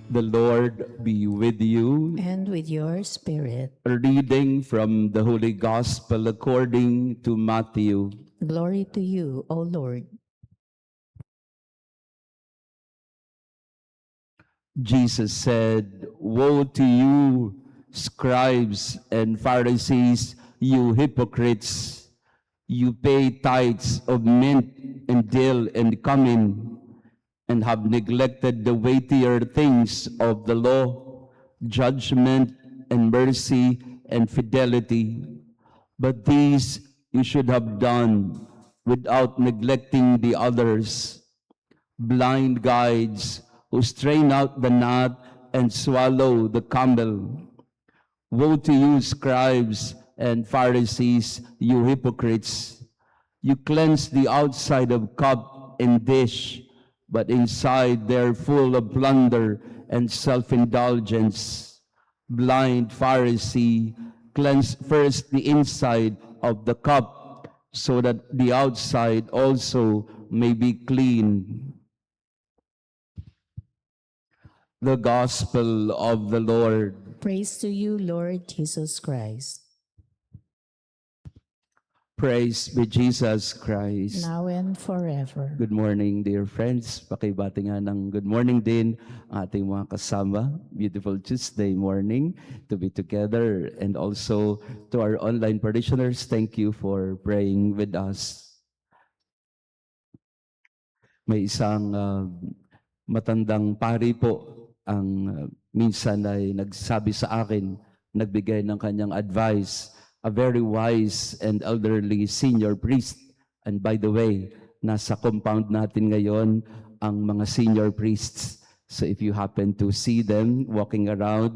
The Lord be with you. And with your spirit. A reading from the Holy Gospel according to Matthew. Glory to you, O Lord. Jesus said, "Woe to you, scribes and Pharisees, you hypocrites! You pay tithes of mint and dill and cumin, and have neglected the weightier things of the law, judgment and mercy and fidelity. But these you should have done without neglecting the others. Blind guides who strain out the gnat and swallow the camel. Woe to you, scribes and Pharisees, you hypocrites! You cleanse the outside of cup and dish, but inside they're full of plunder and self-indulgence. Blind Pharisee, cleanse first the inside of the cup, so that the outside also may be clean." The Gospel of the Lord. Praise to you, Lord Jesus Christ. Praise be Jesus Christ. Now and forever. Good morning, dear friends. Pakibati nga ng good morning din ang ating mga kasama. Beautiful Tuesday morning to be together. And also to our online parishioners, thank you for praying with us. May isang matandang pari po ang minsan ay nagsabi sa akin, nagbigay ng kanyang advice, a very wise and elderly senior priest. And by the way, nasa compound natin ngayon ang mga senior priests. So if you happen to see them walking around,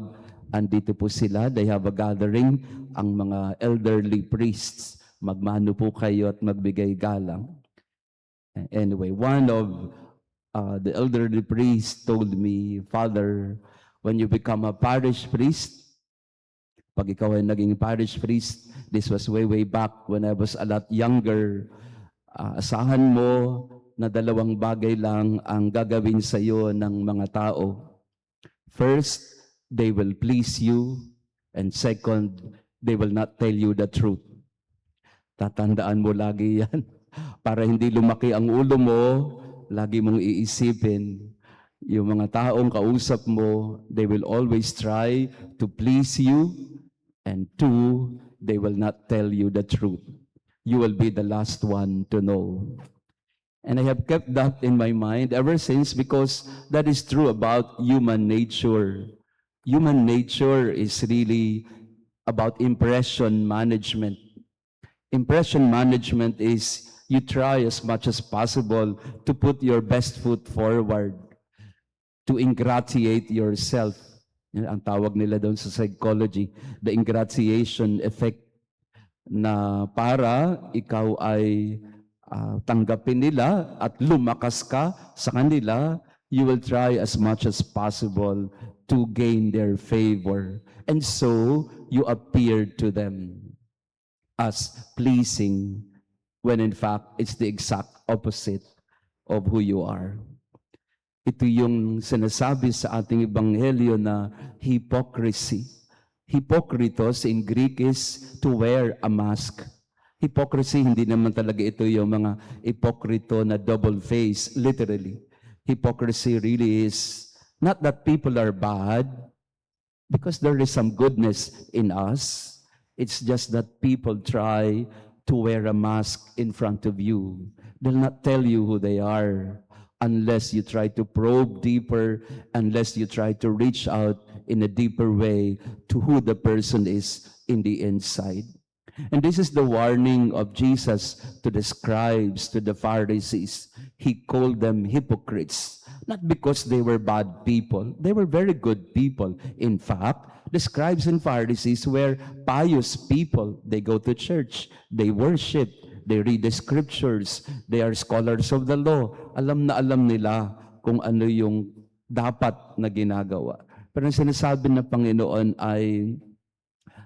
andito po sila, they have a gathering, ang mga elderly priests. Magmano po kayo at magbigay galang. Anyway, one of the elderly priest told me, "Father, when you become a parish priest," pag ikaw ay naging parish priest, this was way back when I was a lot younger, asahan mo na dalawang bagay lang ang gagawin sa iyo ng mga tao. First, they will please you, and second, they will not tell you the truth. Tatandaan mo lagi yan para hindi lumaki ang ulo mo. Lagi mong iisipin, yung mga taong kausap mo, they will always try to please you, and two, they will not tell you the truth. You will be the last one to know. And I have kept that in my mind ever since, because that is true about human nature. Human nature is really about impression management. Impression management is you try as much as possible to put your best foot forward, to ingratiate yourself. Yan ang tawag nila doon sa psychology, the ingratiation effect, na para ikaw ay tanggapin nila at lumakas ka sa kanila, you will try as much as possible to gain their favor. And so, you appear to them as pleasing, when in fact, it's the exact opposite of who you are. Ito yung sinasabi sa ating ebanghelyo na hypocrisy. Hypocritos in Greek is to wear a mask. Hypocrisy, hindi naman talaga ito yung mga hipokrito na double face, literally. Hypocrisy really is not that people are bad, because there is some goodness in us. It's just that people try to wear a mask in front of you. They'll not tell you who they are unless you try to probe deeper, unless you try to reach out in a deeper way to who the person is in the inside. And this is the warning of Jesus to the scribes, to the Pharisees. He called them hypocrites, not because they were bad people. They were very good people. In fact, the scribes and Pharisees were pious people. They go to church, they worship, they read the scriptures, they are scholars of the law. Alam na alam nila kung ano yung dapat na ginagawa. Pero ang sinasabi ng Panginoon ay,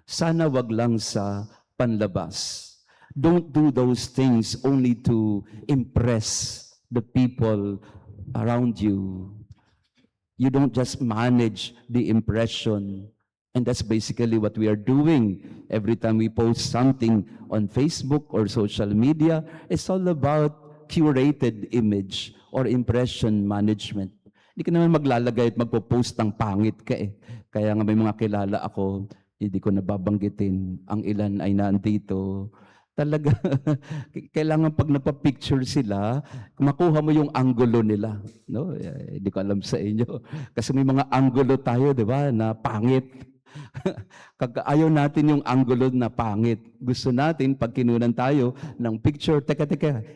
sana wag lang sa panlabas. Don't do those things only to impress the people around you. You don't just manage the impression. And that's basically what we are doing every time we post something on Facebook or social media. It's all about curated image or impression management. Hindi ka naman maglalagay at magpo-post ng pangit ka eh. Kaya nga may mga kilala ako, hindi ko nababanggitin. Ang ilan ay nandito. Talaga, kailangan pag nagpa-picture sila, makuha mo yung angulo nila. No? Hindi ko alam sa inyo. Kasi may mga angulo tayo, di ba, na pangit. Ayaw natin yung angulo na pangit. Gusto natin, pag kinunan tayo ng picture, teka,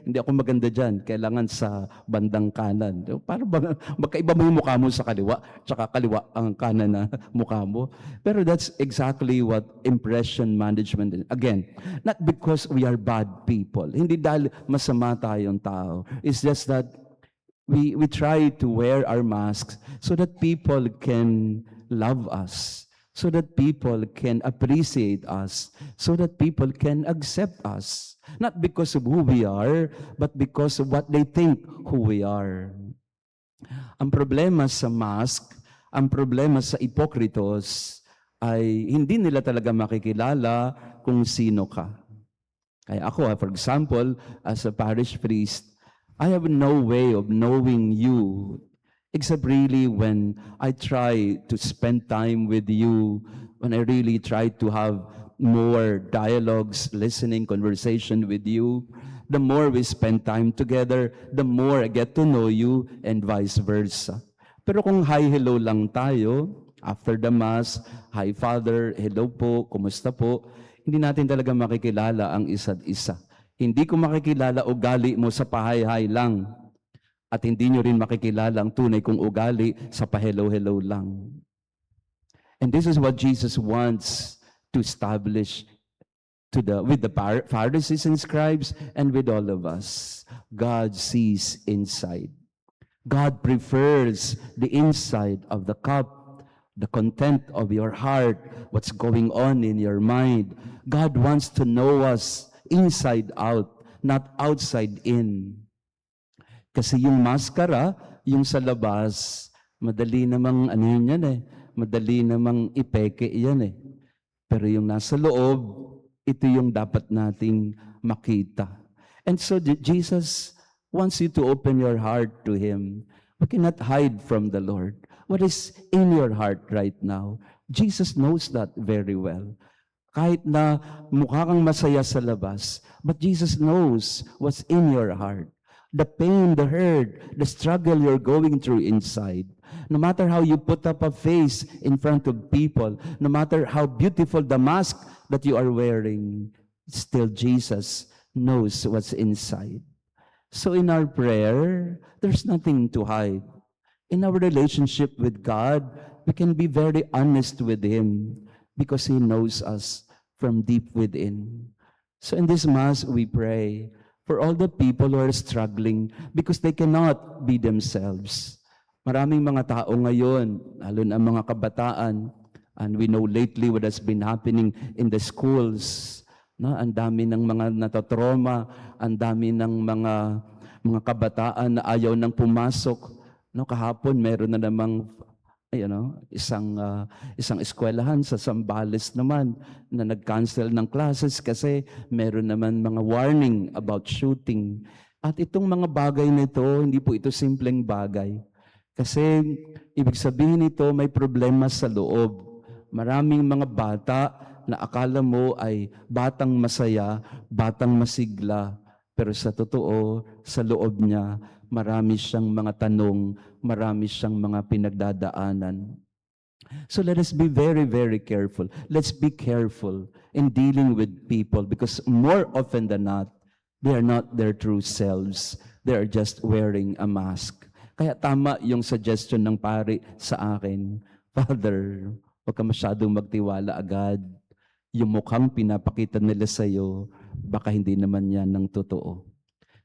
hindi ako maganda dyan. Kailangan sa bandang kanan. Para ba, magkaiba mo yung mukha mo sa kaliwa, tsaka kaliwa ang kanan na mukha mo. Pero that's exactly what impression management is. Again, not because we are bad people. Hindi dahil masama tayong tao. It's just that we try to wear our masks so that people can love us, so that people can appreciate us, so that people can accept us. Not because of who we are, but because of what they think who we are. Ang problema sa mask, ang problema sa ipokritos, ay hindi nila talaga makikilala kung sino ka. Kaya ako, for example, as a parish priest, I have no way of knowing you except really when I try to spend time with you, when I really try to have more dialogues, listening, conversation with you. The more we spend time together, the more I get to know you, and vice versa. Pero kung hi, hello lang tayo, after the Mass, hi Father, hello po, kumusta po, hindi natin talaga makikilala ang isa't isa. Hindi ko makikilala ugali mo sa pahay-hay lang. At hindi nyo rin makikilala ang tunay kong ugali sa pa-hello-hello lang. And this is what Jesus wants to establish with the Pharisees and scribes and with all of us. God sees inside. God prefers the inside of the cup, the content of your heart, what's going on in your mind. God wants to know us inside out, not outside in. Kasi yung maskara, yung sa labas, madali namang ano yan eh, madali namang ipeke yan eh. Pero yung nasa loob, ito yung dapat nating makita. And so Jesus wants you to open your heart to Him. We cannot hide from the Lord. What is in your heart right now? Jesus knows that very well. Kahit na mukha kang masaya sa labas, but Jesus knows what's in your heart. The pain, the hurt, the struggle you're going through inside. No matter how you put up a face in front of people, no matter how beautiful the mask that you are wearing, still Jesus knows what's inside. So in our prayer, there's nothing to hide. In our relationship with God, we can be very honest with Him because He knows us from deep within. So in this Mass, we pray for all the people who are struggling because they cannot be themselves. Maraming mga tao ngayon, lalo na mga kabataan, and we know lately what has been happening in the schools. No? Ang dami ng mga natatrauma, ang dami ng mga kabataan na ayaw nang pumasok. No? Kahapon, meron na namang isang eskwelahan sa Zambales naman na nag-cancel ng classes kasi meron naman mga warning about shooting. At itong mga bagay nito, hindi po ito simpleng bagay. Kasi ibig sabihin nito may problema sa loob. Maraming mga bata na akala mo ay batang masaya, batang masigla, pero sa totoo, sa loob niya, marami siyang mga tanong, marami siyang mga pinagdadaanan. So let us be very, very careful. Let's be careful in dealing with people because more often than not, they are not their true selves. They are just wearing a mask. Kaya tama yung suggestion ng pari sa akin, Father, huwag ka masyadong magtiwala agad. Yung mukhang pinapakita nila sa'yo, baka hindi naman yan ng totoo.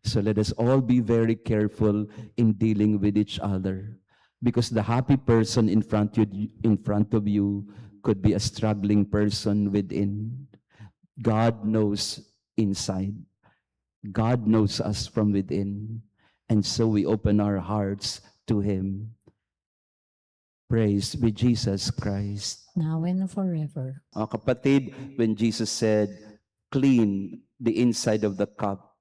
So let us all be very careful in dealing with each other. Because the happy person in front of you could be a struggling person within. God knows inside. God knows us from within. And so we open our hearts to Him. Praise be Jesus Christ. now and forever. Mga kapatid, when Jesus said, clean the inside of the cup,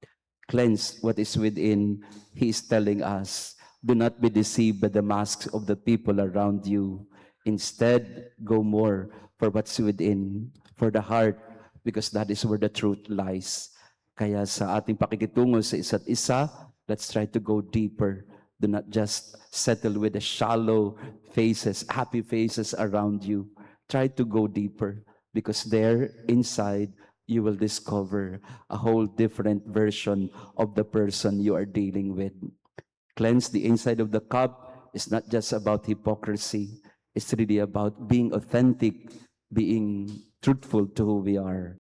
cleanse what is within, He is telling us, do not be deceived by the masks of the people around you. Instead, go more for what's within, for the heart, because that is where the truth lies. Kaya sa ating pakikitungo sa isa't isa, let's try to go deeper. Do not just settle with the shallow faces, happy faces around you. Try to go deeper, because there inside you will discover a whole different version of the person you are dealing with. Cleanse the inside of the cup is not just about hypocrisy. It's really about being authentic, being truthful to who we are.